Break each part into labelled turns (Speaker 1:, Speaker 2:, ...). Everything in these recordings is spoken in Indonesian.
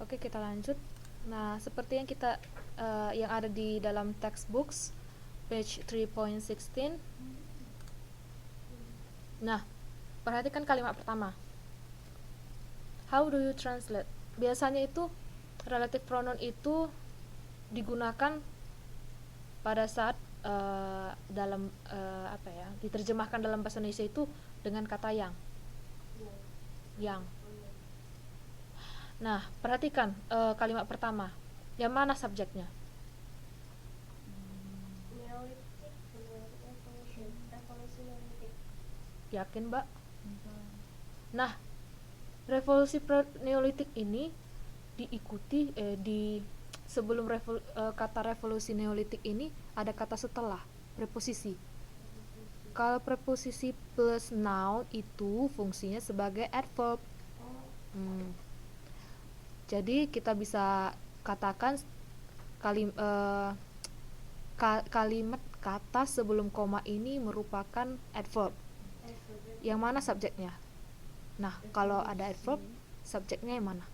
Speaker 1: Oke, kita lanjut. Nah, seperti yang ada di dalam textbooks page 3.16. Nah, perhatikan kalimat pertama. How do you translate? Biasanya itu relative pronoun itu digunakan pada saat diterjemahkan dalam bahasa Indonesia itu dengan kata yang. Nah, perhatikan kalimat pertama. Yang mana subjeknya? Yakin, Mbak? Nah, revolusi neolitik ini diikuti sebelum kata revolusi neolitik ini ada kata setelah, preposisi. Kalau preposisi plus noun itu fungsinya sebagai adverb. Jadi kita bisa katakan kalimat kata sebelum koma ini merupakan adverb. Yang mana subjeknya? Nah, kalau ada adverb, subjeknya yang mana?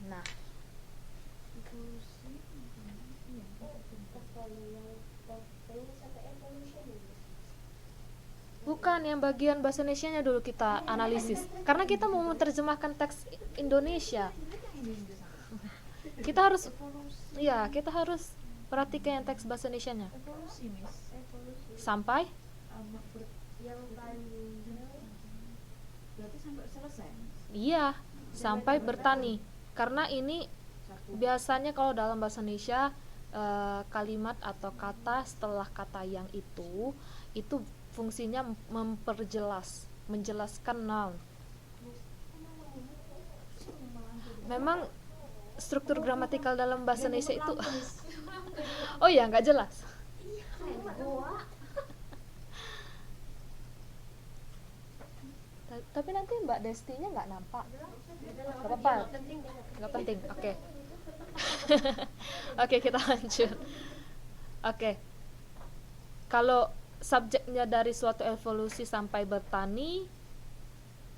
Speaker 1: Nah, bukan, yang bagian bahasa Indonesianya dulu kita analisis. Karena kita mau menerjemahkan teks Indonesia. Kita harus perhatikan yang teks bahasa Indonesianya. Sampai iya, sampai bertani. Karena ini biasanya kalau dalam bahasa Indonesia kalimat atau kata setelah kata yang itu fungsinya menjelaskan noun. Memang struktur gramatikal dalam bahasa Indonesia itu oh iya, nggak jelas. Tapi nanti Mbak Destinya nggak nampak. Nggak apa-apa, nggak penting. Oke. Oke, kita lanjut. Oke. Kalau subjeknya dari suatu evolusi sampai bertani,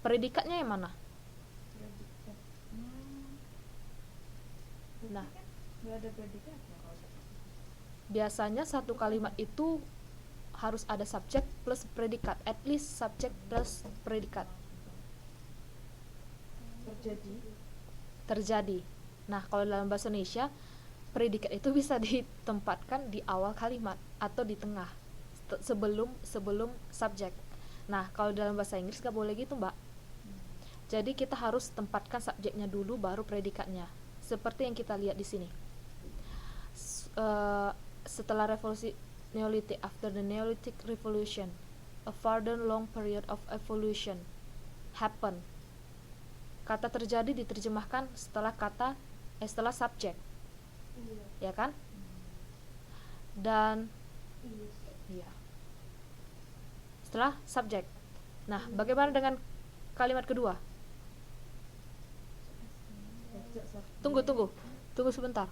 Speaker 1: predikatnya yang mana? Nah, biasanya satu kalimat itu harus ada subjek plus predikat, at least subjek plus predikat. Terjadi. Nah, kalau dalam bahasa Indonesia, predikat itu bisa ditempatkan di awal kalimat atau di tengah, sebelum subjek. Nah, kalau dalam bahasa Inggris gak boleh gitu, Mbak. Jadi kita harus tempatkan subjeknya dulu, baru predikatnya. Seperti yang kita lihat di sini. Setelah revolusi Neolithic, after the Neolithic Revolution, a further long period of evolution happened. Kata terjadi diterjemahkan setelah subjek, ya kan? Dan setelah subjek. Nah, bagaimana dengan kalimat kedua? Tunggu sebentar.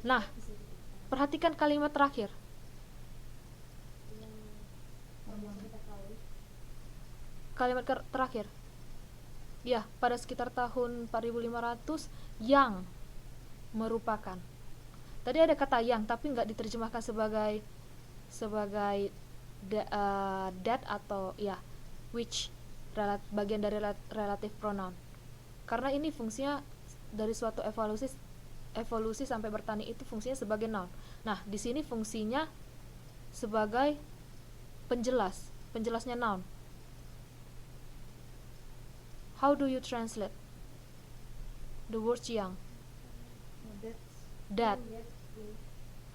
Speaker 1: Nah, perhatikan kalimat terakhir. Kalimat terakhir. Ya, pada sekitar tahun 4500 yang merupakan. Tadi ada kata yang tapi nggak diterjemahkan sebagai that atau which, bagian dari relative pronoun. Karena ini fungsinya dari suatu evolusi sampai bertani itu fungsinya sebagai noun. Nah, di sini fungsinya sebagai penjelasnya noun. How do you translate the word yang? That.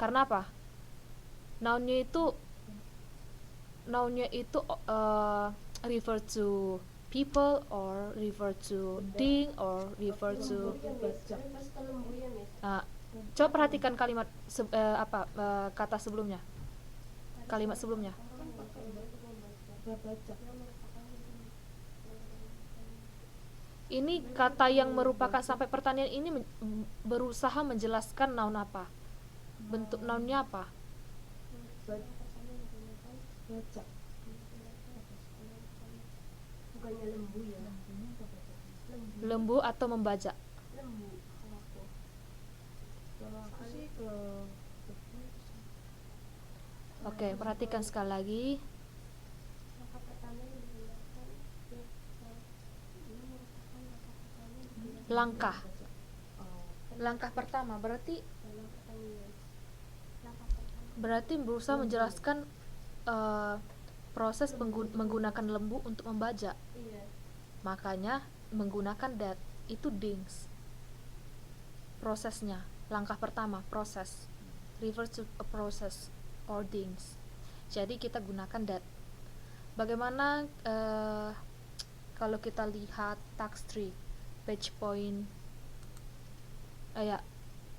Speaker 1: Karena apa? Nounnya itu refer to people or refer to thing or refer to coba perhatikan kalimat kata sebelumnya, kalimat sebelumnya. Ini kata yang merupakan sampai pertanian ini berusaha menjelaskan noun apa, bentuk nounnya apa.
Speaker 2: Baca.
Speaker 3: Bukannya lembu ya?
Speaker 2: Lembunya apa baca?
Speaker 1: Lembu atau membajak?
Speaker 3: Lembu kalau aku.
Speaker 2: Kalau aku sih kalau
Speaker 1: Oke, perhatikan sekali lagi.
Speaker 3: Langkah pertama yang digunakan ya, ini merupakan langkah pertama yang digunakan
Speaker 1: Langkah.
Speaker 2: oh,
Speaker 1: Langkah pertama berarti
Speaker 3: dalam pertanian. Langkah pertama
Speaker 1: berarti berusaha menjelaskan proses menggunakan lembu untuk membajak.
Speaker 3: iya.
Speaker 1: Makanya menggunakan that itu dings. Prosesnya, langkah pertama proses. Refer to a process or dings. Jadi kita gunakan that. Bagaimana kalau kita lihat task 3 page point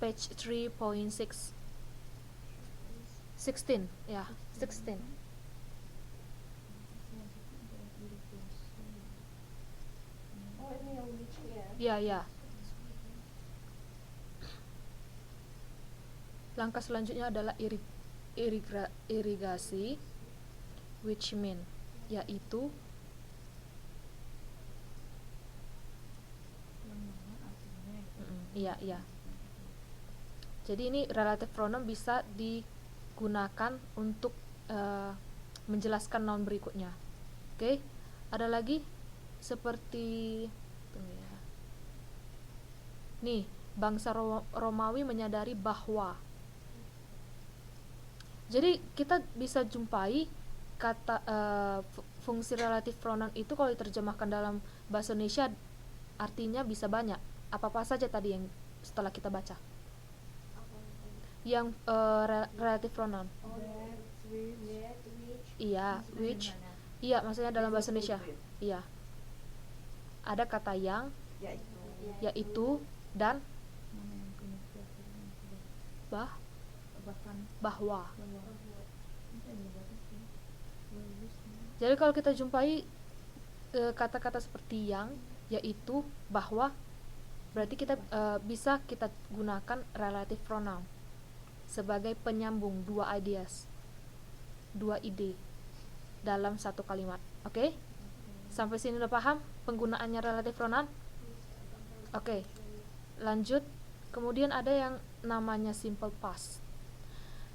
Speaker 1: page 3.6 16 ya 16.
Speaker 3: Oh ini yang which
Speaker 1: Ya,
Speaker 3: ya?
Speaker 1: ya. Langkah selanjutnya adalah irigasi, which mean yaitu iya, iya. Jadi ini relative pronoun bisa digunakan untuk menjelaskan noun berikutnya. Oke, ada lagi seperti tunggu ya. Nih, bangsa Romawi menyadari bahwa. Jadi kita bisa jumpai kata fungsi relative pronoun itu kalau diterjemahkan dalam bahasa Indonesia artinya bisa banyak. Apa-apa saja tadi yang setelah kita baca? Yang relative pronoun.
Speaker 3: Oh that, which,
Speaker 1: Iya,
Speaker 2: Maksudnya
Speaker 1: which.
Speaker 2: gimana?
Speaker 1: Iya, maksudnya dalam bahasa Indonesia. Iya. Ada kata yang, yaitu, dan
Speaker 2: Mana yang punya filosofi yang sudah bahkan
Speaker 1: bahwa.
Speaker 2: bisa dibaca sih. Lulus nih.
Speaker 1: Jadi kalau kita jumpai kata-kata seperti yang, yaitu, bahwa, berarti kita bisa kita gunakan relative pronoun sebagai penyambung dua ideas, dua ide dalam satu kalimat. Oke? Sampai sini udah paham penggunaannya relative pronoun? Oke. Lanjut. Kemudian ada yang namanya simple past.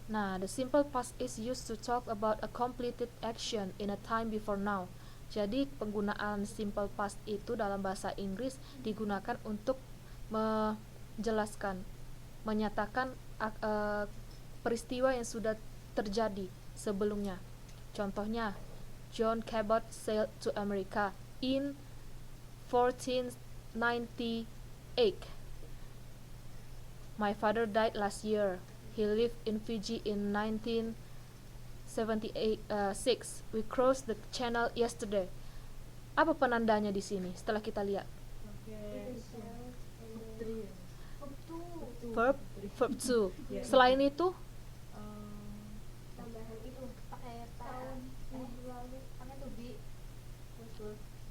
Speaker 1: Nah, the simple past is used to talk about a completed action in a time before now. Jadi penggunaan simple past itu dalam bahasa Inggris digunakan untuk menjelaskan, menyatakan peristiwa yang sudah terjadi sebelumnya. Contohnya, John Cabot sailed to America in 1498. My father died last year. He lived in Fiji in 1976. We crossed the channel yesterday. Apa penandanya di sini setelah kita lihat?
Speaker 2: Pakai putri ya.
Speaker 1: Verb to.
Speaker 2: Ya.
Speaker 1: Selain itu,
Speaker 3: tambahan itu pakai tahun minggu lalu pakai to be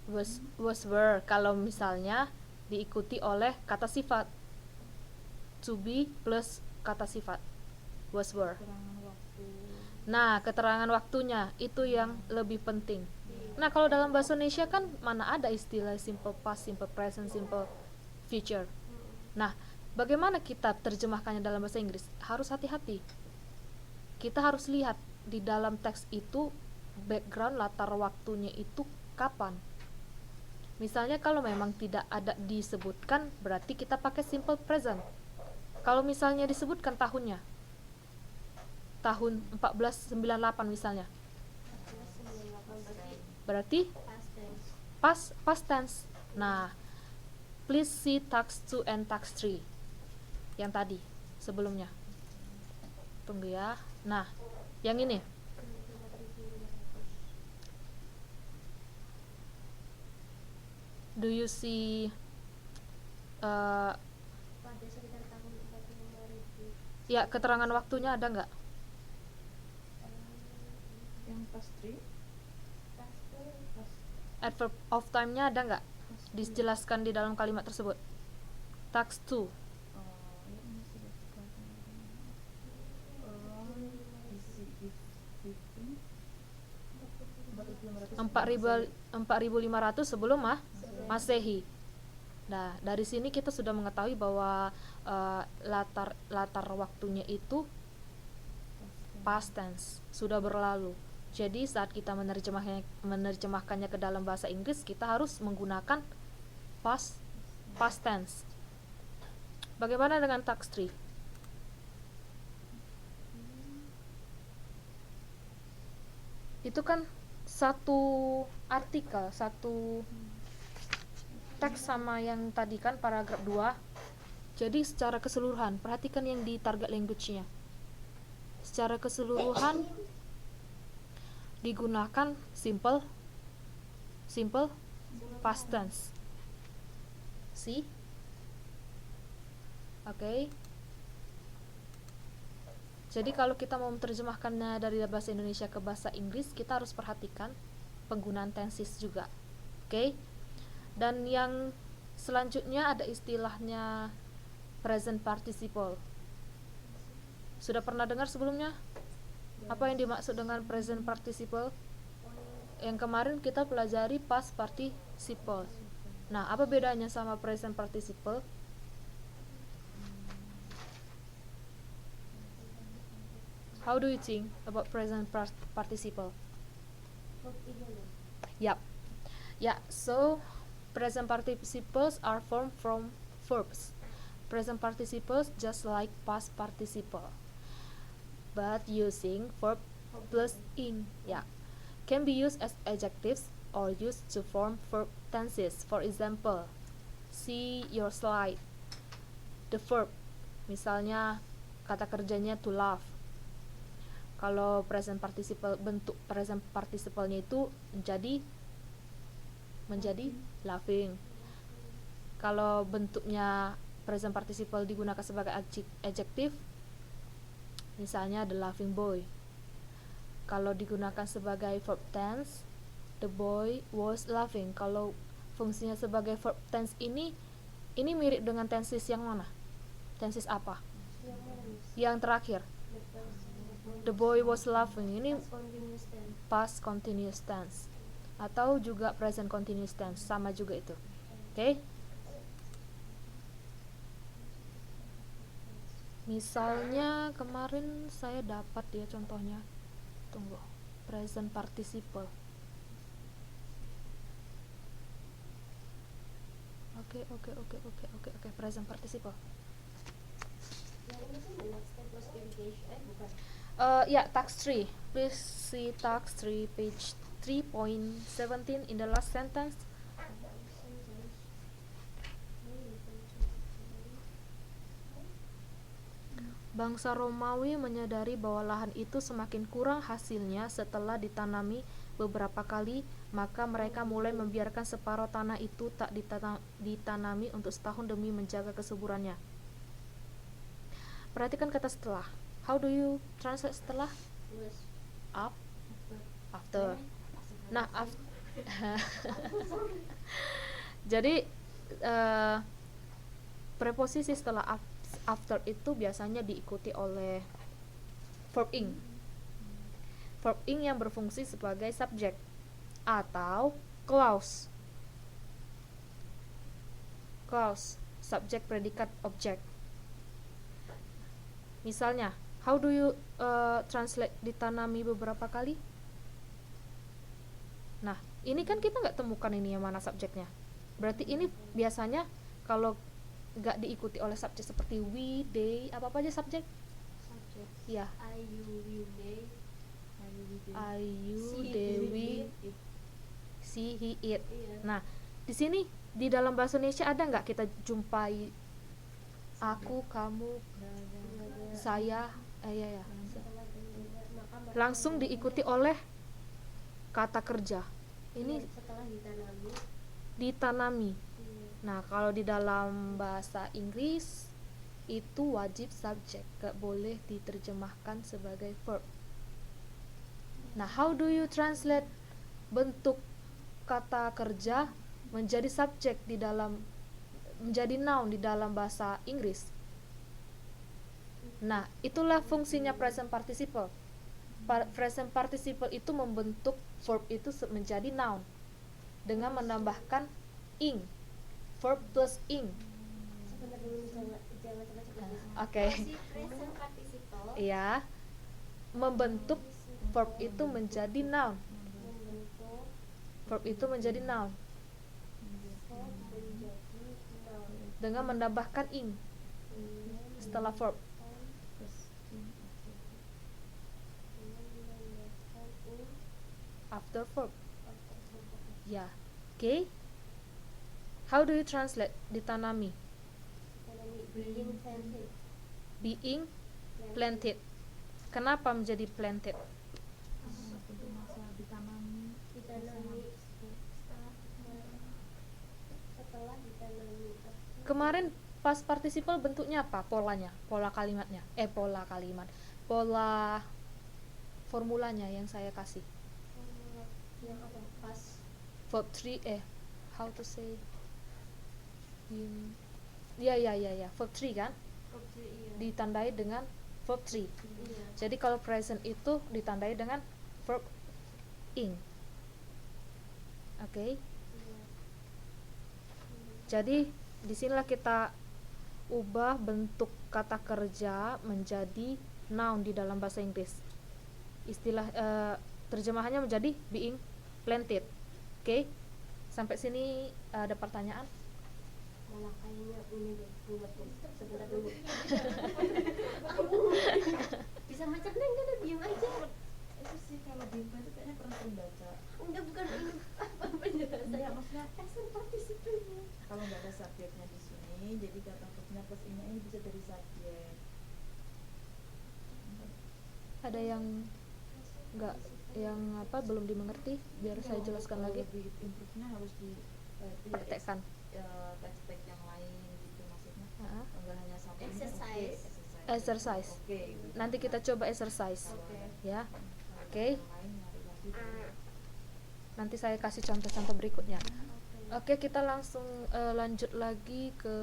Speaker 1: was were kalau misalnya diikuti oleh kata sifat. To be plus kata sifat. Was were.
Speaker 2: keterangan waktu.
Speaker 1: Nah, keterangan waktunya itu yang lebih penting. Nah, kalau dalam bahasa Indonesia kan mana ada istilah simple past, simple present, simple future. Nah, bagaimana kita terjemahkannya dalam bahasa Inggris? Harus hati-hati. Kita harus lihat di dalam teks itu background latar waktunya itu kapan. Misalnya kalau memang tidak ada disebutkan, berarti kita pakai simple present. Kalau misalnya disebutkan tahunnya, tahun 1498 misalnya, berarti past tense. Nah, please see task 2 and task 3 yang tadi sebelumnya. Tunggu ya. Nah, yang ini do you see
Speaker 3: pada sekitar tahun 45.000.
Speaker 1: ya keterangan waktunya ada nggak?
Speaker 2: Yang pastry
Speaker 1: Adverb of time-nya ada nggak? Dijelaskan di dalam kalimat tersebut. Task 2.
Speaker 2: ya ini sudah around isi giving
Speaker 1: 4.500 sebelum Masehi. Nah, dari sini kita sudah mengetahui bahwa latar waktunya itu past tense, sudah berlalu. Jadi saat kita menerjemahkannya ke dalam bahasa Inggris, kita harus menggunakan past tense. Bagaimana dengan tax tree? Itu kan satu artikel, satu teks sama yang tadi kan paragraf 2. Jadi secara keseluruhan, perhatikan yang di target language-nya. Secara keseluruhan digunakan simple past tense. See? Oke. Jadi kalau kita mau menerjemahkannya dari bahasa Indonesia ke bahasa Inggris, kita harus perhatikan penggunaan tenses juga. Oke. Dan yang selanjutnya ada istilahnya present participle. Sudah pernah dengar sebelumnya? Apa yang dimaksud dengan present participle? Yang kemarin kita pelajari past participle. Nah, apa bedanya sama present participle? How do you think about present participle? Yep. Yeah, so present participles are formed from verbs. Present participles just like past participle, but using verb plus ing. Yeah, can be used as adjectives or used to form verb tenses. For example, see your slide. The verb, misalnya kata kerjanya to laugh. Kalau present participle, bentuk present participle-nya itu menjadi laughing. Kalau bentuknya present participle digunakan sebagai adjective, misalnya the laughing boy. Kalau digunakan sebagai verb tense, the boy was laughing. Kalau fungsinya sebagai verb tense ini mirip dengan tenses yang mana? Tenses apa? Yang terakhir. The boy was laughing. Ini past continuous tense. Atau juga present continuous tense, sama juga itu. Oke? Misalnya kemarin saya dapat ya contohnya. Tunggu. Present participle. Oke, present participle. Ya, tax 3. Please see tax 3 page 3.17 in the last sentence. Bangsa Romawi menyadari bahwa lahan itu semakin kurang hasilnya setelah ditanami beberapa kali, maka mereka mulai membiarkan separuh tanah itu tak ditanami untuk setahun demi menjaga kesuburannya. Perhatikan kata setelah. How do you translate setelah? After. Nah, jadi preposisi setelah after itu biasanya diikuti oleh verb ing. Verb ing yang berfungsi sebagai subjek atau clause. Clause, subjek, predikat, objek. Misalnya, how do you translate ditanami beberapa kali? Nah, ini kan kita nggak temukan ini yang mana subjeknya. Berarti ini biasanya kalau nggak diikuti oleh subjek seperti we, they, apa aja subjek?
Speaker 3: Subjek.
Speaker 1: Ya.
Speaker 3: I, you, they.
Speaker 1: They, we, she, he, it.
Speaker 3: Iya.
Speaker 1: Nah, di sini di dalam bahasa Indonesia ada nggak kita jumpai aku, kamu, saya, ya. Langsung diikuti oleh kata kerja. Ini
Speaker 3: setelah
Speaker 1: ditanami.
Speaker 3: Iya.
Speaker 1: Nah, kalau di dalam bahasa Inggris itu wajib subjek, gak boleh diterjemahkan sebagai verb. Nah, how do you translate bentuk kata kerja menjadi subjek menjadi noun di dalam bahasa Inggris? Nah, itulah fungsinya present participle. Present participle itu membentuk verb itu menjadi noun dengan menambahkan ing, verb plus ing.
Speaker 3: Sebentar dulu, jangan cepat-cepat.
Speaker 1: Oke.
Speaker 3: Si present participle
Speaker 1: Ya, membentuk verb itu menjadi noun.
Speaker 3: membentuk
Speaker 1: Verb itu menjadi noun
Speaker 3: verb menjadi noun
Speaker 1: dengan menambahkan ing setelah verb.
Speaker 2: Terus in
Speaker 3: dengan menambahkan ing
Speaker 1: After verb.
Speaker 3: after verb.
Speaker 1: Ya. Oke. How do you translate ditanami?
Speaker 3: Ditanami, being planted.
Speaker 1: Being planted. Kenapa menjadi planted?
Speaker 2: untuk masa ditanami
Speaker 3: Ditanami setelah ditanami.
Speaker 1: Kemarin past participle bentuknya apa? Polanya, pola kalimatnya. Pola formulanya yang saya kasih.
Speaker 3: Yang apa? Pas
Speaker 1: Verb 3 how to say? Ya. Verb 3 kan?
Speaker 3: verb 3, iya.
Speaker 1: Ditandai dengan verb 3.
Speaker 3: Iya.
Speaker 1: Jadi kalau present itu ditandai dengan verb ing. Oke.
Speaker 3: Iya.
Speaker 1: Jadi disinilah kita ubah bentuk kata kerja menjadi noun di dalam bahasa Inggris. Istilah terjemahannya menjadi being planted. Oke. Sampai sini ada pertanyaan?
Speaker 3: Malah kayaknya ini deh, buat sebentar dulu. Bisa macam neng kan diam aja.
Speaker 2: itu sih kalau di itu kayaknya pernah sering baca.
Speaker 3: Enggak, bukan ini apa penjelasan.
Speaker 2: Enggak, maksudnya
Speaker 3: Present participle.
Speaker 2: kalau nggak ada subjeknya di sini, jadi kata verbnya plus ini bisa dari subjek.
Speaker 1: Ada yang enggak, yang apa belum dimengerti? Biar saya jelaskan
Speaker 2: Kalau
Speaker 1: lagi.
Speaker 2: lebih improve-nya harus di
Speaker 1: Praktekkan.
Speaker 2: teks-teks yang lain gitu maksudnya.
Speaker 1: Ha-ha.
Speaker 2: Enggak hanya satu ini,
Speaker 3: Exercise.
Speaker 1: Exercise.
Speaker 2: Oke, gitu.
Speaker 1: Nanti kita coba exercise.
Speaker 3: Oke.
Speaker 1: Ya.
Speaker 2: Kalau
Speaker 1: Oke.
Speaker 2: yang lain nyari lagi dari-
Speaker 1: Nanti saya kasih contoh-contoh berikutnya.
Speaker 3: Oke.
Speaker 1: Oke, kita langsung lanjut lagi ke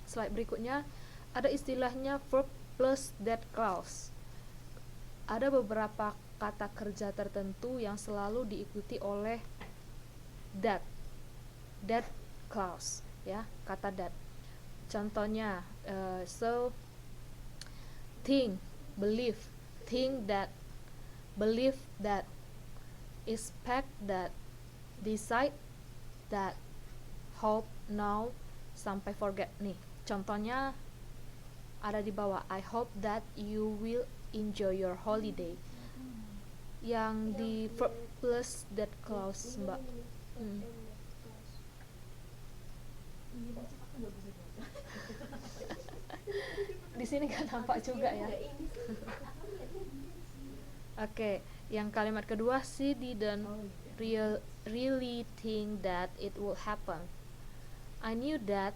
Speaker 1: slide berikutnya. Ada istilahnya verb plus that clause. Ada beberapa kata kerja tertentu yang selalu diikuti oleh that clause, ya, kata that. Contohnya, think, believe that, expect that, decide that, hope, know, sampai forget. Nih, contohnya ada di bawah. I hope that you will enjoy your holiday. Yang di verb plus that clause, Mbak.
Speaker 2: Iya, macam aku nggak bisa baca.
Speaker 1: Di sini kan nampak juga ya. Oke, yang kalimat kedua, she didn't really think that it would happen. I knew that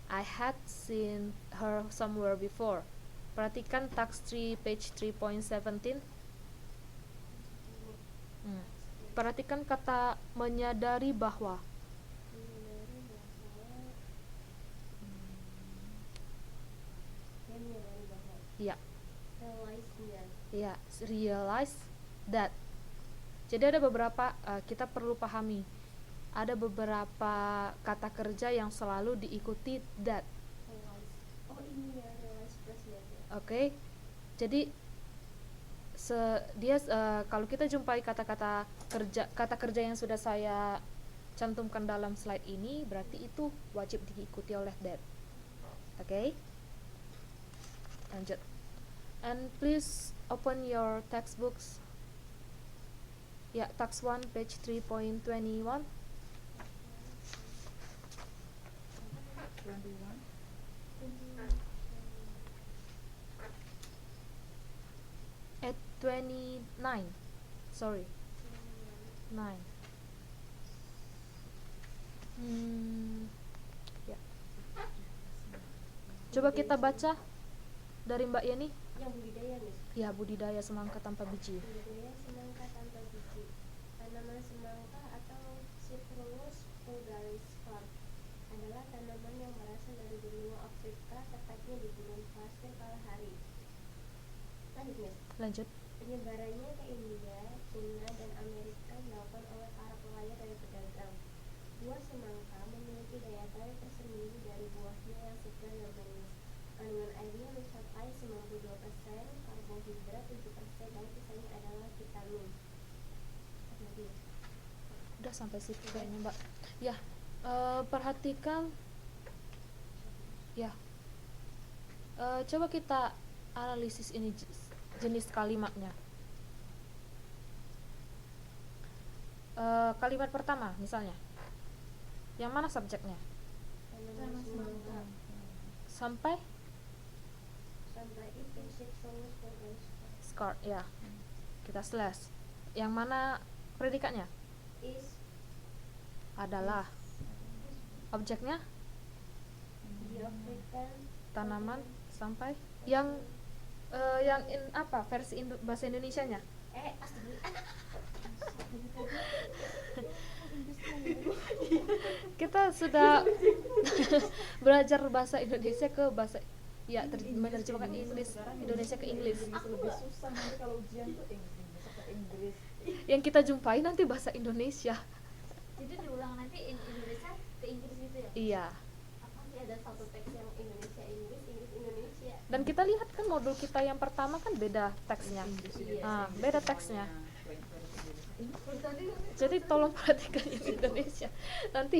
Speaker 1: I had seen her somewhere before. Perhatikan task 3 page 3.17. Perhatikan kata menyadari bahwa. Ya, ya, realize that. Jadi ada beberapa kita perlu pahami. Ada beberapa kata kerja yang selalu diikuti that.
Speaker 3: Oh ini ya, realize plus that ya.
Speaker 1: Oke. Jadi kalau kita jumpai kata kerja yang sudah saya cantumkan dalam slide ini, berarti itu wajib diikuti oleh that. Oke. Lanjut. And please open your textbooks. Ya, task 1 page 3.21.
Speaker 2: 21.
Speaker 1: At 29. Sorry. 9. Ya. Coba kita baca dari Mbak Yeni.
Speaker 3: Yang budidaya nih.
Speaker 1: Ya, budidaya semangka tanpa biji.
Speaker 3: Budidaya semangka tanpa biji. Tanaman semangka atau Citrus vulgaris Var adalah tanaman yang berasal dari benua Afrika, tepatnya di gunung pasir Kalahari. Lanjut, Miss.
Speaker 1: Lanjut.
Speaker 3: Penyebarannya ke India, Cina, dan Amerika dilakukan oleh para pelayar dari pedagang. Buah semangka memiliki daya tarik tersendiri dari buahnya yang segar dan manis. Kandungan airnya mencapai 92%, karbohidrat 7%, dan sisanya adalah vitamin. Apalagi ya?
Speaker 1: Udah sampai situ kayaknya Mbak. Ya, perhatikan ya. Coba kita analisis ini jenis kalimatnya. Kalimat pertama misalnya, yang mana subjeknya?
Speaker 3: Tanaman semangka.
Speaker 1: Sampai
Speaker 3: Sampai itu citrus dan
Speaker 1: scar, ya. Kita slash. Yang mana predikatnya?
Speaker 3: is
Speaker 1: Adalah. Objeknya
Speaker 3: dioptikan
Speaker 1: tanaman sampai yang apa versi bahasa Indonesianya? Kita sudah belajar bahasa Indonesia ke bahasa ya menerjemahkan Indonesia ke Inggris.
Speaker 2: Lebih susah nanti kalau ujian tuh Inggris atau Inggris.
Speaker 1: Yang kita jumpai nanti bahasa Indonesia.
Speaker 3: Jadi diulang nanti Indonesia ke Inggris gitu ya?
Speaker 1: Iya.
Speaker 3: Apa sih ada satu teks yang Indonesia Inggris, Inggris Indonesia?
Speaker 1: Dan kita lihat kan modul kita yang pertama kan beda teksnya. Beda teksnya. Jadi tolong perhatikan yang Indonesia. Nanti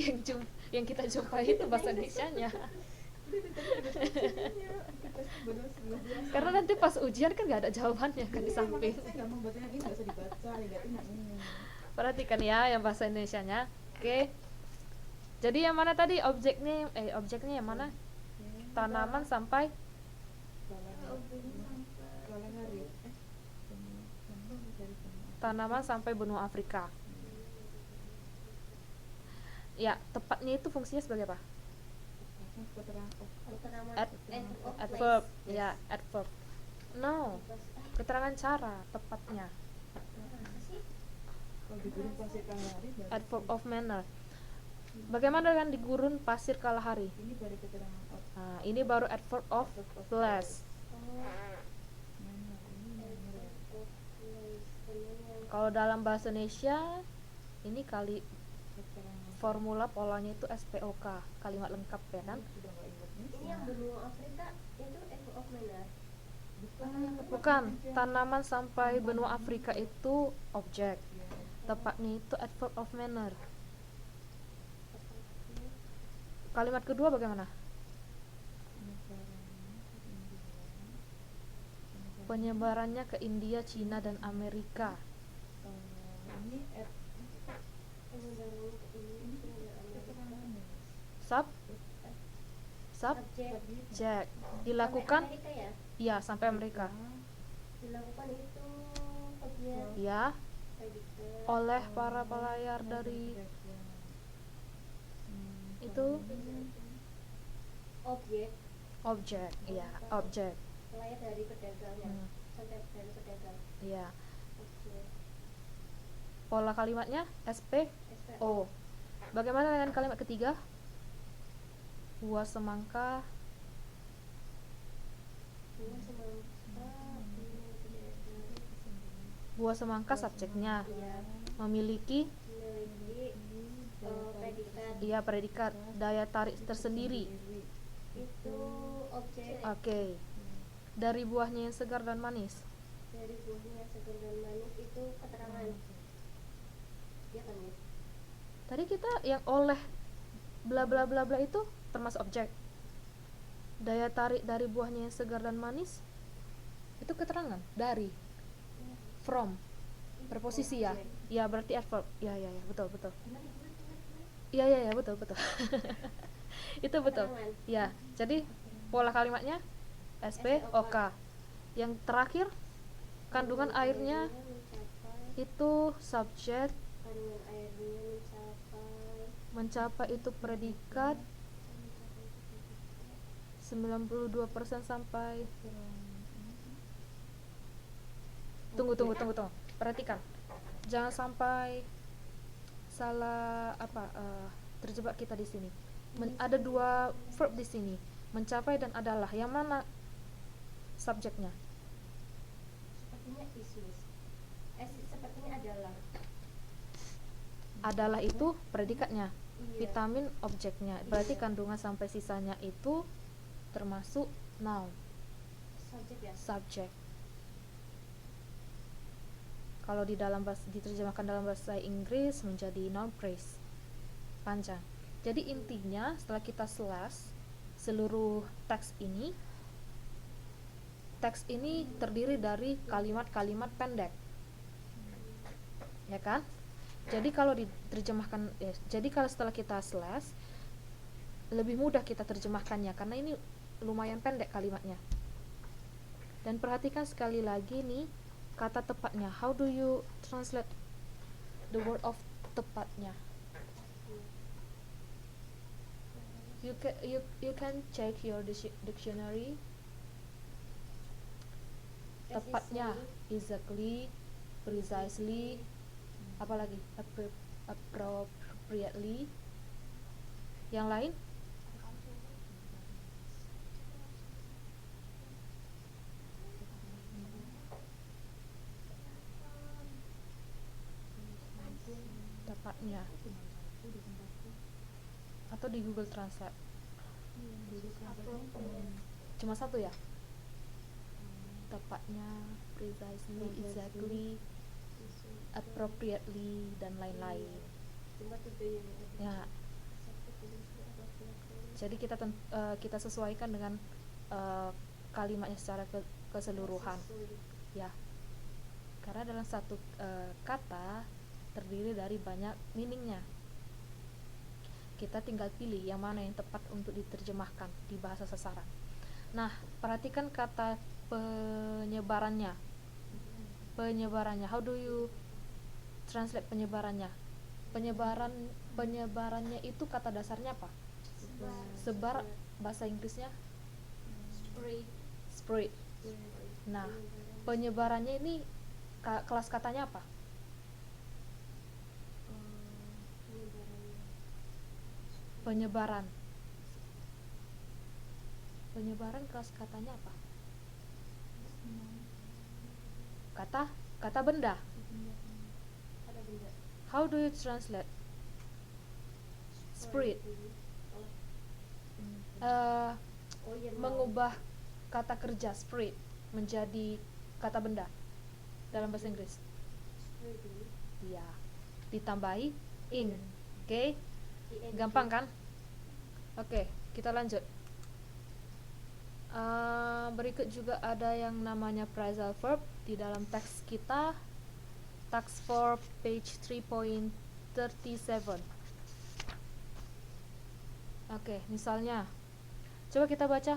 Speaker 1: yang kita jumpai itu bahasa Indonesianya. Karena nanti pas ujian kan gak ada jawabannya kan di samping.
Speaker 2: Saya nggak membaca yang ini, nggak usah dibaca, lihat ini.
Speaker 1: Perhatikan ya yang bahasa Indonesianya. Oke. Jadi yang mana tadi objeknya yang mana? Tanaman sampai tanaman sampai benua Afrika. Ya, tepatnya itu fungsinya sebagai apa? Adverb. Ya, adverb. No. Keterangan cara tepatnya.
Speaker 2: Kalau di gurun pasir Kalahari berarti
Speaker 1: Adverb of manner. Bagaimana dengan di gurun pasir Kalahari?
Speaker 2: ini baru keterangan of
Speaker 1: Nah, ini baru adverb of place. Kalau dalam bahasa Indonesia ini kali formula polanya itu SPOK, kalimat lengkap ya kan?
Speaker 2: sudah nggak ingat nih.
Speaker 3: Ini yang benua Afrika itu Apple of Manor.
Speaker 1: Bukan, tanaman sampai benua Afrika itu objek. Tepatnya itu adverb of manner. Kalimat kedua bagaimana? Penyebarannya ke India, Cina, dan Amerika.
Speaker 2: Ini
Speaker 3: Penyebarannya ke Indonesia dan Amerika.
Speaker 1: Subjek dilakukan
Speaker 3: Sampai Amerika ya?
Speaker 1: ya sampai Amerika
Speaker 3: Dilakukan itu objek
Speaker 1: ya
Speaker 3: predikat
Speaker 1: oleh para pelayar dari itu
Speaker 3: objek
Speaker 1: ya objek
Speaker 3: pelayar dari pedagang ya. Sampai dari pedagang
Speaker 1: ya.
Speaker 3: objek
Speaker 1: Pola kalimatnya SPO.
Speaker 3: SPO.
Speaker 1: Bagaimana dengan kalimat ketiga? Buah semangka
Speaker 3: Buah semangka
Speaker 1: buah semangka subjeknya
Speaker 3: ya
Speaker 1: memiliki
Speaker 3: memiliki
Speaker 1: predikat daya tarik tersendiri.
Speaker 3: itu objek
Speaker 1: Oke. Dari buahnya yang segar dan manis.
Speaker 3: dari buahnya segar dan manis itu keterangan ya kan ya.
Speaker 1: Tadi kita yang oleh bla bla bla bla itu termasuk objek. Daya tarik dari buahnya yang segar dan manis itu keterangan dari from preposisi ya. Ya berarti adverb. Ya betul. Ya betul. Itu betul. Ya, jadi pola kalimatnya SPOK. Yang terakhir kandungan airnya
Speaker 3: mencapai
Speaker 1: itu subjek,
Speaker 3: kandungan airnya
Speaker 1: mencapai itu predikat 92% sampai tunggu perhatikan jangan sampai salah terjebak kita di sini. Ada dua verb di sini, mencapai dan adalah. Yang mana subjeknya?
Speaker 3: sepertinya sepertinya adalah.
Speaker 1: Adalah itu predikatnya,
Speaker 3: Iya.
Speaker 1: vitamin objeknya. Berarti
Speaker 3: Iya.
Speaker 1: kandungan sampai sisanya itu termasuk noun,
Speaker 3: Subjek ya.
Speaker 1: subject. Kalau diterjemahkan dalam bahasa Inggris menjadi noun phrase, panjang. Jadi intinya setelah kita slash seluruh teks ini terdiri dari kalimat-kalimat pendek, ya kan? Jadi kalau diterjemahkan, jadi kalau setelah kita slash lebih mudah kita terjemahkannya karena ini lumayan pendek kalimatnya. Dan perhatikan sekali lagi nih kata tepatnya. How do you translate the word of tepatnya? You can check your dictionary. Tepatnya, exactly, precisely, apalagi appropriately. Yang lain? Tepatnya. Atau di Google Translate. Cuma satu ya? Tepatnya, precisely, exactly, appropriately, dan lain-lain.
Speaker 3: Cuma 3 yang
Speaker 1: Ya. Jadi kita sesuaikan dengan kalimatnya secara keseluruhan. Ya. Karena dalam satu kata terdiri dari banyak meaningnya. Kita tinggal pilih yang mana yang tepat untuk diterjemahkan di bahasa sasaran. Nah, perhatikan kata penyebarannya. How do you translate penyebarannya? Penyebarannya itu kata dasarnya apa? Sebar, bahasa Inggrisnya spread. Nah, penyebarannya ini kelas katanya apa? Penyebaran kelas katanya apa? Kata benda.
Speaker 3: ada benda.
Speaker 1: How do you translate spread?
Speaker 3: Oh iya,
Speaker 1: Mengubah kata kerja spread menjadi kata benda dalam bahasa Inggris. Iya, ditambahi ing. Oke, gampang kan? Oke, kita lanjut. Berikut juga ada yang namanya phrasal verb di dalam teks kita. Task for page 3.37. Oke, misalnya coba kita baca.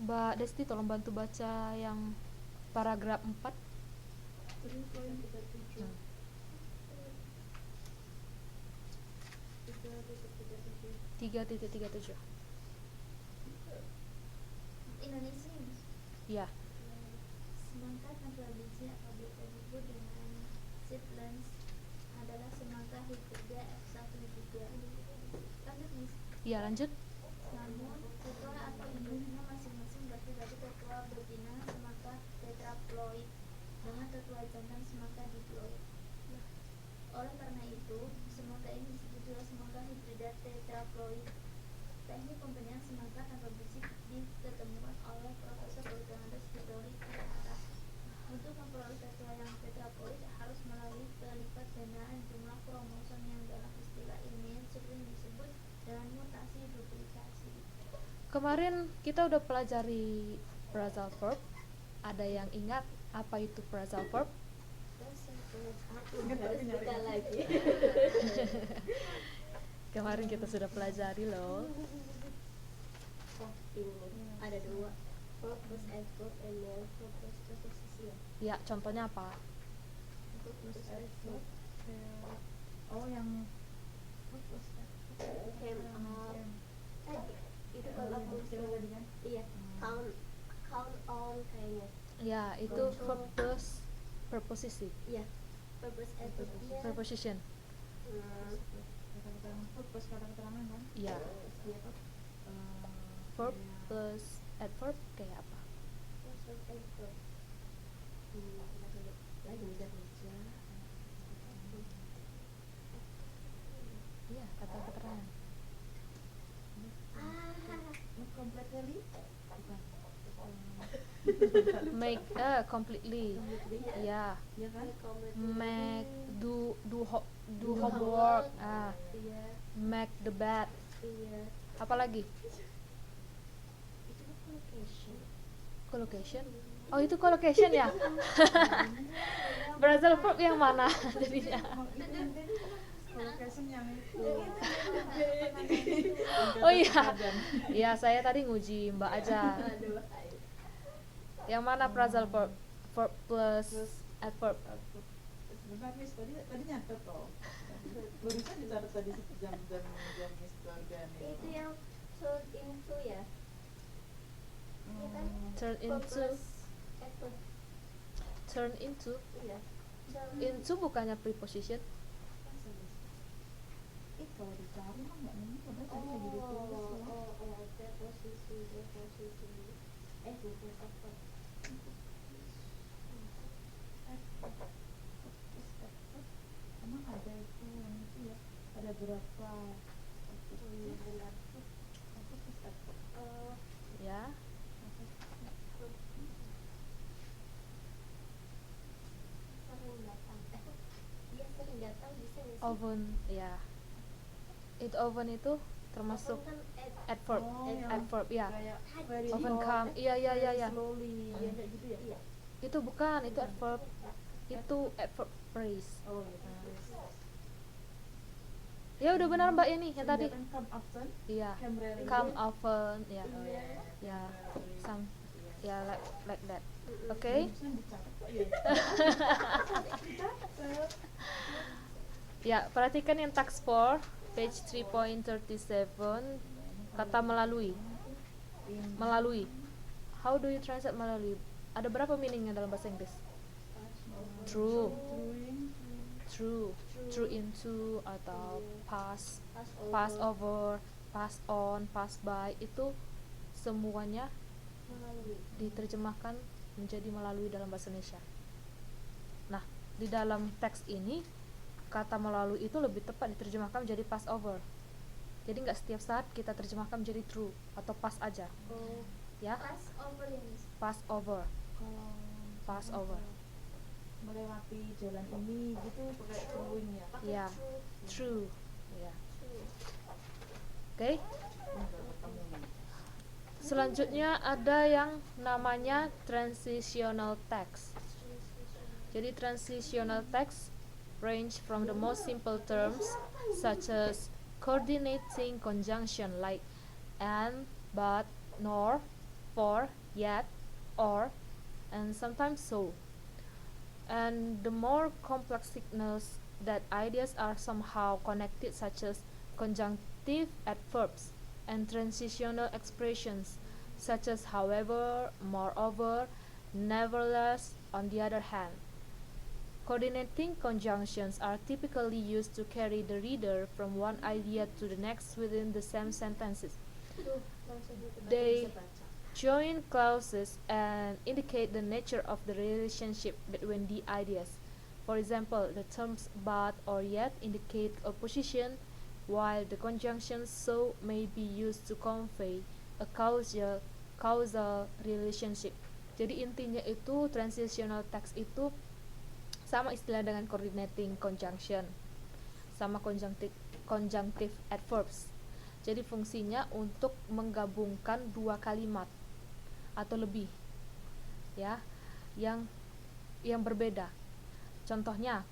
Speaker 1: Mbak Desti tolong bantu baca yang paragraf 4. 3.37.
Speaker 2: Indonesia ya, Mas?
Speaker 1: Ya.
Speaker 2: Semangka tanpa biji atau biasa disebut dengan seedless adalah semangka H3 F1 H3. Lanjut, Miss.
Speaker 1: Iya, lanjut.
Speaker 2: Namun tetua atau induknya masing-masing berarti dari tetua betina semangka tetraploid dengan tetua jantan semangka diploid. Oleh karena itu, semangka ini disebut juga semangka hibrida tetraploid. Teknik pembenihan semangka tanpa biji ditemukan oleh Profesor Organodes Hitori Ihara. Untuk memperoleh tetua yang tetraploid harus melalui kelipat gandaan jumlah kromosom yang dalam istilah ilmiah sering disebut dengan mutasi duplikasi.
Speaker 1: Kemarin kita udah pelajari phrasal verb. Ada yang ingat apa itu phrasal verb?
Speaker 3: Kita lagi.
Speaker 1: Kemarin kita sudah pelajari loh.
Speaker 3: Oh, ini ada 2. Verb plus adverb and noun verb plus preposition.
Speaker 1: Ya, contohnya apa?
Speaker 3: Verb plus adverb.
Speaker 2: Oh, yang
Speaker 3: Came up. Itu kalau aku iya, count on kayaknya.
Speaker 1: Ya, itu verb plus preposition.
Speaker 3: Iya. Verb plus adverbnya.
Speaker 1: Preposition.
Speaker 2: purpose kata keterangan kan?
Speaker 1: Ya. Verb plus adverb kayak apa?
Speaker 3: Verb adverb. lagi meja-meja.
Speaker 1: Iya, kata keterangan.
Speaker 4: Not completely bukan.
Speaker 1: Make completely. Ya,
Speaker 4: Ya kan?
Speaker 1: make do homework.
Speaker 3: Iya,
Speaker 1: Make the bed.
Speaker 3: iya.
Speaker 1: Apalagi?
Speaker 3: Itu kan collocation.
Speaker 1: Collocation. Oh, itu collocation ya? Phrasal verb yang mana jadinya?
Speaker 4: Collocation yang itu.
Speaker 1: Oh iya. Ya, saya tadi nguji Mbak aja.
Speaker 3: Aduh,
Speaker 1: Yang mana phrasal verb? Verb plus adverb.
Speaker 4: Sebentar Miss, tadi nyatet toh. Barusan dicatat tadi jam Mister Gani.
Speaker 3: itu yang sold into ya. Iya kan?
Speaker 1: Turn into.
Speaker 3: Apple.
Speaker 1: Turn into.
Speaker 3: Iya.
Speaker 1: Into bukannya preposition?
Speaker 3: Masa, Miss?
Speaker 4: Kalau dicari mah nggak nemu, padahal tadi lagi ditulis loh.
Speaker 3: Preposisi. Bukan apa.
Speaker 4: Emang ada itu yang itu ya, ada berapa
Speaker 3: Benar.
Speaker 1: Ya.
Speaker 3: Sering datang. Dia sering datang bisa nggak sih?
Speaker 1: Often, ya. Often itu termasuk
Speaker 3: Often kan
Speaker 1: adverb.
Speaker 4: Oh, yang
Speaker 1: Adverb, ya.
Speaker 4: kayak very
Speaker 1: Often
Speaker 4: hot,
Speaker 1: come. Iya.
Speaker 4: very slowly, ya kayak gitu ya.
Speaker 3: Iya.
Speaker 1: Itu bukan, itu adverb. Itu adverb phrase.
Speaker 4: Oh gitu.
Speaker 1: Ya udah benar Mbak ini yang tadi.
Speaker 4: Kan come often,
Speaker 1: Iya.
Speaker 4: come rarely.
Speaker 1: Come often, ya.
Speaker 4: Oh, ya.
Speaker 1: Ya, some, ya like that.
Speaker 3: Mm-mm.
Speaker 1: Okay.
Speaker 4: Barusan dicatat kok ya. Dicatat.
Speaker 1: Ya, perhatikan yang text 4, page 3.37, kata melalui. Melalui. How do you translate melalui? Ada berapa meaningnya dalam bahasa Inggris? True, true into atau pass, pass over, pass on, pass by, itu semuanya
Speaker 3: Melalui.
Speaker 1: diterjemahkan menjadi melalui dalam bahasa Indonesia. Nah, di dalam teks ini kata melalui itu lebih tepat diterjemahkan menjadi pass over. Jadi nggak setiap saat kita terjemahkan menjadi true atau pass aja,
Speaker 3: Oh,
Speaker 1: ya.
Speaker 2: Pass over ya Miss.
Speaker 1: Pass over,
Speaker 4: Kalau
Speaker 1: pass over.
Speaker 4: melewati jalan ini gitu pakai throwing ya.
Speaker 3: pakai
Speaker 1: Ya,
Speaker 3: true.
Speaker 1: true, ya.
Speaker 3: True.
Speaker 1: Oke.
Speaker 4: Enggak ketemu nih.
Speaker 1: Selanjutnya ada yang namanya transitional text. Jadi transitional text range from the most simple terms such as coordinating conjunction like and, but, nor, for, yet, or, and sometimes so. And the more complex signals that ideas are somehow connected such as conjunctive adverbs and transitional expressions such as however, moreover, nevertheless, on the other hand. Coordinating conjunctions are typically used to carry the reader from one idea to the next within the same sentences.
Speaker 3: Tuh, langsung
Speaker 1: They-
Speaker 3: bisa baca.
Speaker 1: Join clauses and indicate the nature of the relationship between the ideas. For example, the terms but or yet indicate opposition, while the conjunction so may be used to convey a causal relationship. Jadi intinya itu transitional text itu sama istilah dengan coordinating conjunction, sama conjunctive adverbs. Jadi fungsinya untuk menggabungkan dua kalimat atau lebih, ya, yang berbeda. Contohnya,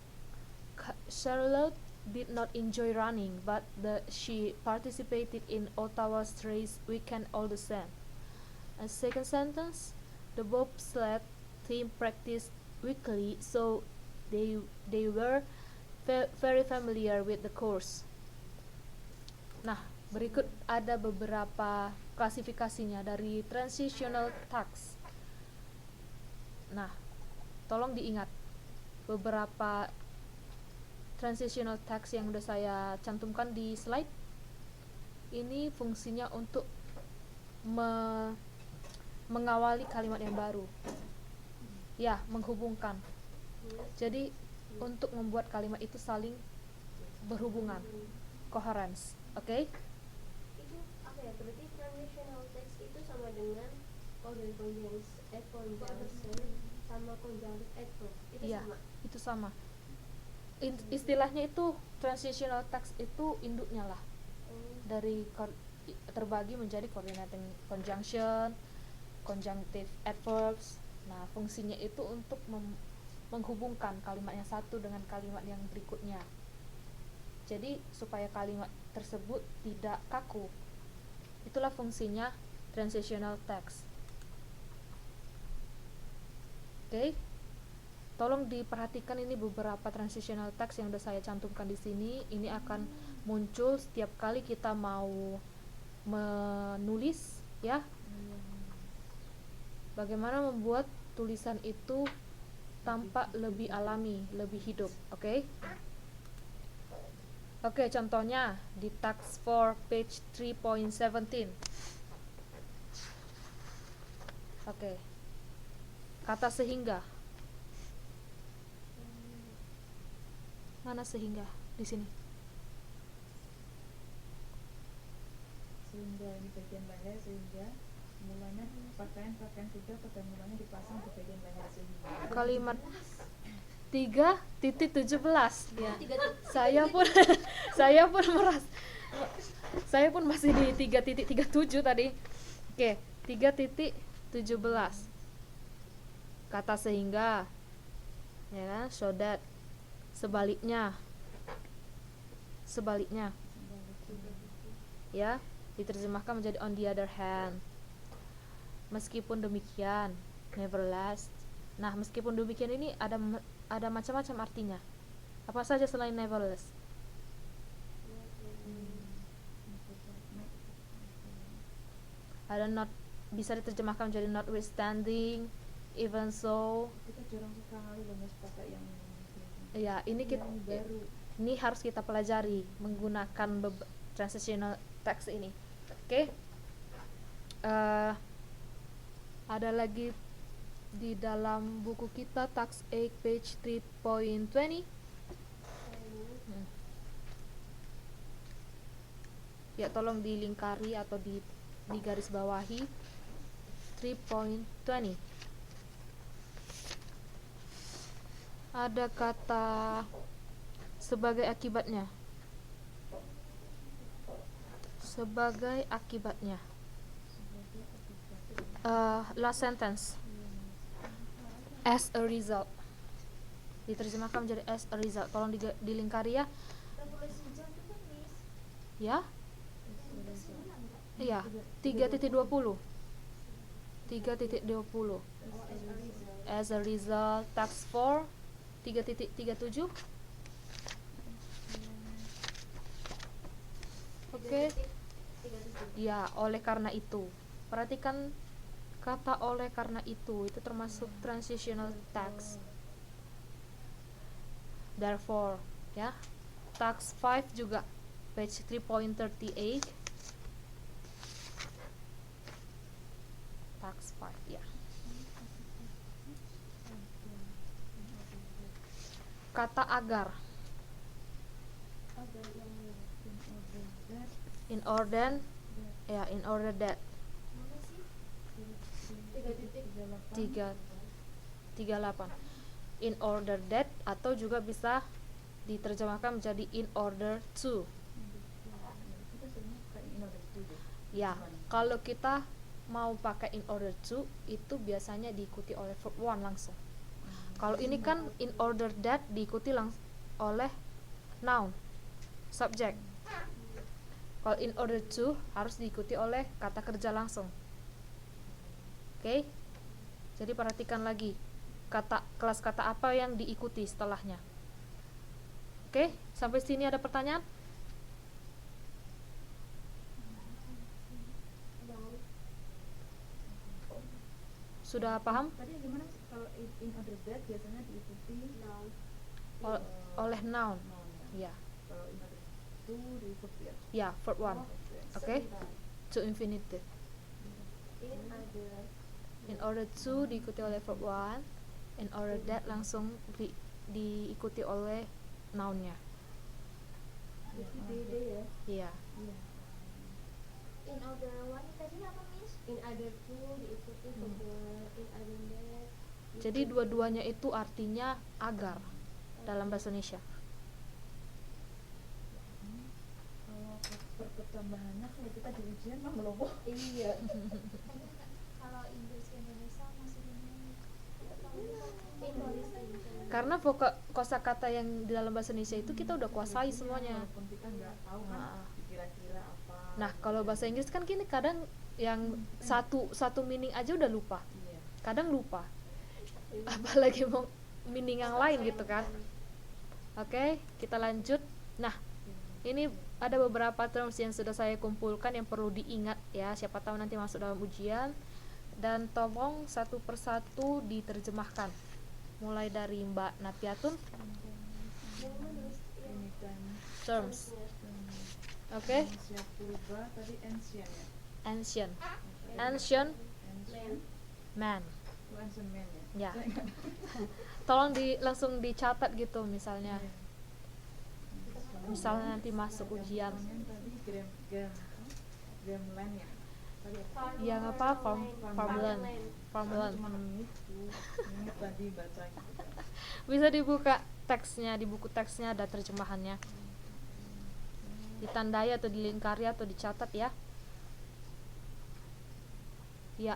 Speaker 1: Charlotte did not enjoy running, but she participated in Ottawa's race weekend all the same. And second sentence, the bobsled team practiced weekly, so they were very familiar with the course. Nah, berikut ada beberapa klasifikasinya dari transitional text. Nah, tolong diingat beberapa transitional text yang udah saya cantumkan di slide. Ini fungsinya untuk mengawali kalimat yang baru. Ya, menghubungkan.
Speaker 3: Yes.
Speaker 1: Jadi untuk membuat kalimat itu saling berhubungan, coherence. Oke?
Speaker 3: Itu apa ya, berarti transitional text itu sama dengan order conjunction sama conjunctive adverb itu
Speaker 1: Iya,
Speaker 3: sama.
Speaker 1: itu sama. Istilahnya itu transitional text itu induknya lah. Dari terbagi menjadi coordinating conjunction, conjunctive adverbs. Nah, fungsinya itu untuk menghubungkan kalimat yang satu dengan kalimat yang berikutnya. Jadi supaya kalimat tersebut tidak kaku. Itulah fungsinya transitional text. Oke? Tolong diperhatikan, ini beberapa transitional text yang sudah saya cantumkan di sini. Ini akan muncul setiap kali kita mau menulis, ya. Bagaimana membuat tulisan itu tampak lebih alami, lebih hidup, oke? Oke, contohnya di text 4 page 3.17. Oke. Kata sehingga. Mana sehingga di sini?
Speaker 4: Sehingga ini bagian leher, sehingga mulanya pakaian kuda pada mulanya dipasang di bagian leher sehingga.
Speaker 1: Kalimat 3.17 ya. Saya pun masih di 3.37 tadi. Oke, 3.17. Kata sehingga, ya kan? So that. Sebaliknya, ya, diterjemahkan menjadi on the other hand. Meskipun demikian, nevertheless. Nah, meskipun demikian ini ada macam-macam artinya. Apa saja selain nevertheless? Ada not, bisa diterjemahkan menjadi notwithstanding, even so.
Speaker 4: Kita jarang sekali loh Mas pakai yang
Speaker 1: Ya, ini kita
Speaker 4: baru.
Speaker 1: Ini harus kita pelajari menggunakan transitional text ini. Oke. Ada lagi di dalam buku kita text 8 page 3.20. Ya, tolong dilingkari atau di garis bawahi 3.20. Ada kata sebagai akibatnya. Last sentence. As a result. Diterjemahkan menjadi as a result. Tolong dilingkari ya.
Speaker 2: Revolusi hijau itu kan Miss
Speaker 1: Ya.
Speaker 2: yang ke-9 enggak?
Speaker 1: Iya, 3.20. 3.20. As a result, text 4 3.37. Oke. Ya, oleh karena itu. Perhatikan kata oleh karena itu termasuk transitional text. Therefore, ya. Text 5 juga page 3.38. Text 5, ya. Kata agar. In order that.
Speaker 2: Mana sih?
Speaker 1: 3.38. In order that, atau juga bisa diterjemahkan menjadi in order to. Ya, kalau kita mau pakai in order to, itu biasanya diikuti oleh verb one langsung. Kalau ini kan in order that diikuti oleh noun, subject. Kalau in order to harus diikuti oleh kata kerja langsung. Oke? Jadi perhatikan lagi kelas kata apa yang diikuti setelahnya. Oke? Sampai sini ada pertanyaan? Sudah paham?
Speaker 4: Tadi gimana kalau in order that biasanya diikuti
Speaker 3: Noun.
Speaker 1: Oleh noun.
Speaker 4: Ya.
Speaker 1: Ya.
Speaker 4: Kalau in order to diikuti ya.
Speaker 1: Ya, verb one. Oke? To infinitive.
Speaker 3: In other.
Speaker 1: In order to diikuti oleh verb one. in order that langsung diikuti oleh nounnya.
Speaker 3: Jadi beda ya.
Speaker 1: Iya.
Speaker 4: Iya.
Speaker 2: In order one tadi apa Miss?
Speaker 3: In other to diikuti kedua in other that.
Speaker 1: Jadi dua-duanya itu artinya agar dalam bahasa Indonesia.
Speaker 4: Kalau pertambahannya kalau kita di ujian mah melompok.
Speaker 3: Iya.
Speaker 2: Kalau Inggris Indonesia masih bingung.
Speaker 3: Inggris.
Speaker 1: Karena kosakata yang di dalam bahasa Indonesia itu kita udah kuasai semuanya.
Speaker 4: Walaupun kita nggak tahu kan
Speaker 1: Nah.
Speaker 4: kira-kira apa.
Speaker 1: Nah, kalau bahasa Inggris kan gini kadang yang satu meaning aja udah lupa.
Speaker 4: Iya.
Speaker 1: Kadang lupa. Apalagi mau meaning yang lain gitu kan. Oke, kita lanjut. Nah, ini ada beberapa terms yang sudah saya kumpulkan yang perlu diingat ya, siapa tahu nanti masuk dalam ujian, dan tolong satu persatu diterjemahkan mulai dari Mbak Napiatun.
Speaker 3: Yang mana?
Speaker 4: Ini kan
Speaker 1: Terms, oke.
Speaker 4: siap purba tadi ancient ya.
Speaker 1: Ancient,
Speaker 4: Oke.
Speaker 1: ancient
Speaker 3: Man.
Speaker 1: man
Speaker 4: Oh, ancient man
Speaker 1: Ya.
Speaker 4: ya. Saya nggak-
Speaker 1: tolong langsung dicatat gitu misalnya
Speaker 4: Iya.
Speaker 1: misalnya nanti masuk ujian.
Speaker 4: Yang tadi Gremland ya. Tadi apa?
Speaker 1: Yang apa? Farmland. Farmland.
Speaker 4: Cuma itu. Ini tadi baca gitu kan.
Speaker 1: Bisa dibuka teksnya, di buku teksnya ada terjemahannya. Ditandai atau dilingkari atau dicatat ya. Ya.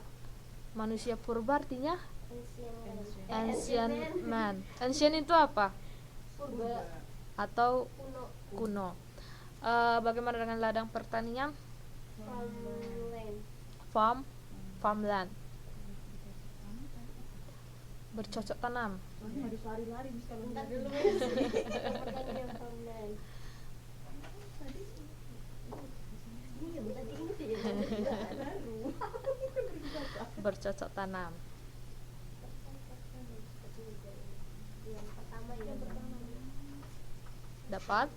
Speaker 1: Manusia purba artinya ancient man. Ancient itu apa?
Speaker 3: Purba.
Speaker 1: Atau
Speaker 3: Kuno.
Speaker 1: kuno. Bagaimana dengan ladang pertanian?
Speaker 3: Farmland.
Speaker 1: Farmland. Bercocok tanam.
Speaker 4: Soalnya harus lari-lari mis kalau
Speaker 3: Bentar
Speaker 4: nggak
Speaker 3: dulu
Speaker 4: ada.
Speaker 3: yang farmland.
Speaker 4: Tadi
Speaker 3: Iya, tadi inget ya.
Speaker 4: baru.
Speaker 1: Bercocok tanam.
Speaker 3: Yang pertama ya.
Speaker 1: Dapat?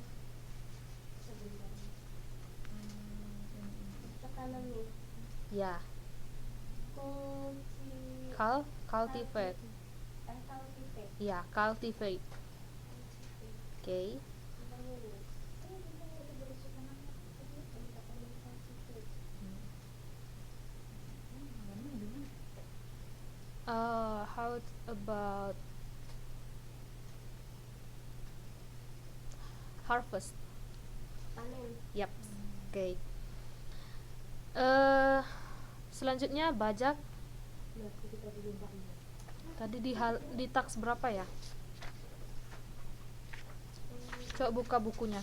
Speaker 3: Tanam nih.
Speaker 1: Ya. Cultivate.
Speaker 3: Cultivate.
Speaker 1: Ya, cultivate. Oke. How about harvest?
Speaker 3: Panen.
Speaker 1: Yap. Oke. Selanjutnya bajak.
Speaker 3: Nah, kita belum panen.
Speaker 1: Tadi di taks berapa ya? Coba buka bukunya.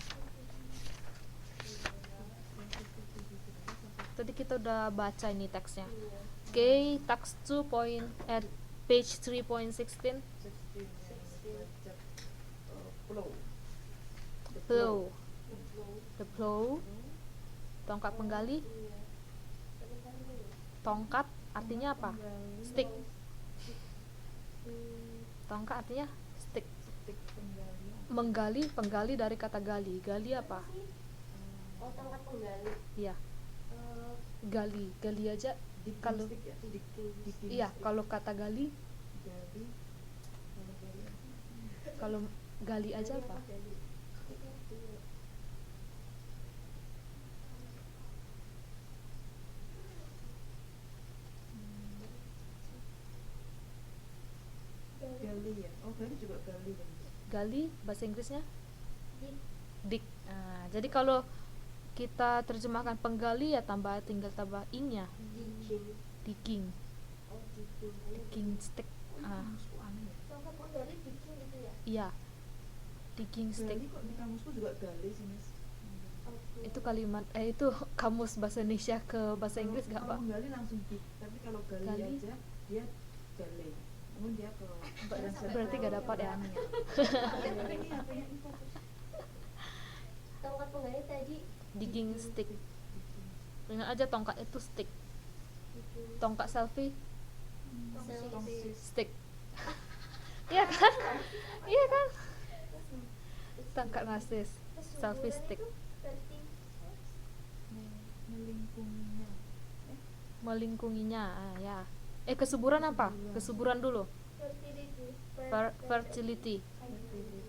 Speaker 1: Tadi kita udah baca ini teksnya.
Speaker 3: Iya.
Speaker 1: Oke, taks 2 point at page 3.16.
Speaker 4: 16 yang baca plow. The
Speaker 1: Plow.
Speaker 3: Belum.
Speaker 1: The plow. Tongkat penggali.
Speaker 3: Iya. Sebentar dulu.
Speaker 1: Tongkat artinya apa? Stick. Tongkat artinya stick.
Speaker 4: Stick penggalian.
Speaker 1: Menggali, penggali dari kata gali. Gali apa?
Speaker 3: Oh, tongkat penggali.
Speaker 1: Iya, gali. Gali aja.
Speaker 4: Digging
Speaker 1: Kalau
Speaker 4: stick ya. Digging
Speaker 1: iya,
Speaker 4: stick.
Speaker 1: kalau kata gali,
Speaker 4: Gali. Kalau gali apa?
Speaker 1: kalau gali aja apa?
Speaker 3: Gali. Iya.
Speaker 4: Gali ya. Oh, gali juga gali ya.
Speaker 1: Gali bahasa Inggrisnya
Speaker 2: Dig.
Speaker 1: dig. Nah, jadi kalau kita terjemahkan penggali ya tinggal tambah ing-nya.
Speaker 3: Digging.
Speaker 1: Digging.
Speaker 3: Oh, digging.
Speaker 1: Digging stick.
Speaker 4: Kamusku aneh ya.
Speaker 2: Tongkat penggali bikin gitu ya.
Speaker 1: Iya. Digging stick.
Speaker 4: Gali kok di kamusku juga gali sih mis.
Speaker 3: Oke.
Speaker 1: Itu kalimat itu kamus bahasa Indonesia ke bahasa Inggris gak,
Speaker 4: Kalau
Speaker 1: Pak?
Speaker 4: menggali langsung dig, tapi kalau gali,
Speaker 1: Gali.
Speaker 4: aja dia gali. Namun dia ke
Speaker 1: Berarti gak dapat ya.
Speaker 4: Ini apanya ini fokus.
Speaker 3: Tongkat penggali tadi
Speaker 1: Digging stick. Ingat aja tongkat itu stick.
Speaker 3: digging.
Speaker 1: Tongkat selfie
Speaker 3: Selfie.
Speaker 1: stick. Iya kan? Iya kan? Tongkat narsis. Selfie
Speaker 2: Kesuburan
Speaker 1: stick.
Speaker 2: itu berarti
Speaker 4: Melingkunginya.
Speaker 1: Melingkunginya. Ah, ya. Kesuburan apa? Kesuburan dulu.
Speaker 2: fertility
Speaker 1: Fertility.
Speaker 4: Fertility.